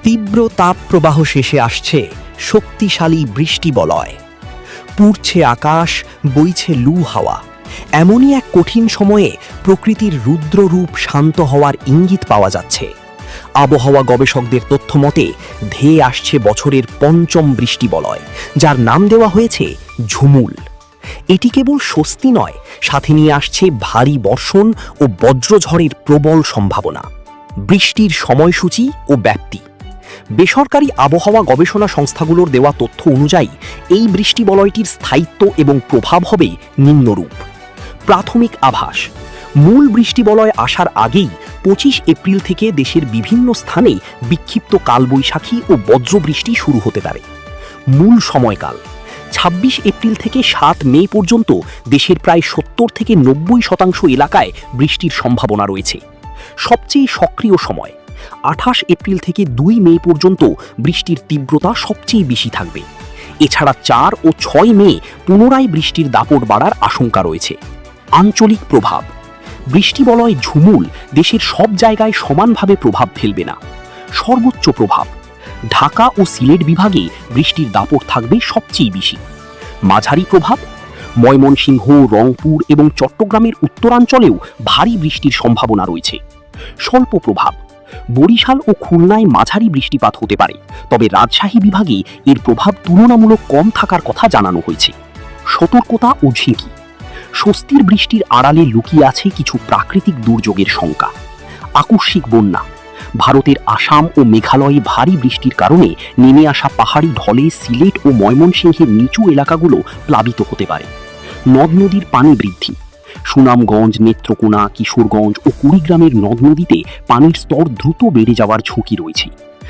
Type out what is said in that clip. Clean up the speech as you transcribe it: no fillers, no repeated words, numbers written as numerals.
তীব্র তাপপ্রবাহ শেষে আসছে শক্তিশালী বৃষ্টিবলয়। পুড়ছে আকাশ, বইছে লু হাওয়া। এমনই এক কঠিন সময়ে প্রকৃতির রুদ্ররূপ শান্ত হওয়ার ইঙ্গিত পাওয়া যাচ্ছে। আবহাওয়া গবেষকদের তথ্য মতে ধেয়ে আসছে বছরের পঞ্চম বৃষ্টিবলয়, যার নাম দেওয়া হয়েছে ঝুমুল। এটি কেবল স্বস্তি নয়, সাথে নিয়ে আসছে ভারী বর্ষণ ও বজ্রঝড়ের প্রবল সম্ভাবনা। বৃষ্টির সময়সূচি ও ব্যাপ্তি। বেসরকারি আবহাওয়া গবেষণা সংস্থাগুলোর দেওয়া তথ্য অনুযায়ী এই বৃষ্টিবলয়টির স্থায়িত্ব এবং প্রভাব হবে নিম্নরূপ। প্রাথমিক আভাস: মূল বৃষ্টিবলয় আসার আগেই 25 এপ্রিল থেকে দেশের বিভিন্ন স্থানে বিক্ষিপ্ত কালবৈশাখী ও বজ্রবৃষ্টি শুরু হতে পারে। মূল সময়কাল: 26 এপ্রিল থেকে 7 মে পর্যন্ত দেশের প্রায় 70 থেকে 90% এলাকায় বৃষ্টির সম্ভাবনা রয়েছে। সবচেয়ে সক্রিয় সময়: 28 এপ্রিল থেকে 2 মে পর্যন্ত বৃষ্টির তীব্রতা সবচেয়ে বেশি থাকবে। এছাড়া 4 ও 6 মে পুনরায় বৃষ্টির দাপট বাড়ার আশঙ্কা রয়েছে। আঞ্চলিক প্রভাব: বৃষ্টিবলয় ঝুমুল দেশের সব জায়গায় সমানভাবে প্রভাব ফেলবে না। সর্বোচ্চ প্রভাব: ঢাকা ও সিলেট বিভাগে বৃষ্টির দাপট থাকবে সবচেয়ে বেশি। মাঝারি প্রভাব: ময়মনসিংহ, রংপুর এবং চট্টগ্রামের উত্তরাঞ্চলেও ভারী বৃষ্টির সম্ভাবনা রয়েছে। স্বল্প প্রভাব: বরিশাল ও খুলনায় মাঝারি বৃষ্টিপাত হতে পারে, তবে রাজশাহী বিভাগে এর প্রভাব তুলনামূলক কম থাকার কথা জানানো হয়েছে। সতর্কতা ও ঝুঁকি: স্বস্তির বৃষ্টির আড়ালে লুকিয়ে আছে কিছু প্রাকৃতিক দুর্যোগের শঙ্কা। আকস্মিক বন্যা: ভারতের আসাম ও মেঘালয়ে ভারী বৃষ্টির কারণে নেমে আসা পাহাড়ি ঢলে সিলেট ও ময়মনসিংহের নিচু এলাকাগুলো প্লাবিত হতে পারে। নদ নদীর পানি বৃদ্ধি: সুনামগঞ্জ, নেত্রকোনা, কিশোরগঞ্জ ও কুড়িগ্রামের নদ নদীতে পানির স্তর দ্রুত বেড়ে যাওয়ার ঝুঁকি রয়েছে।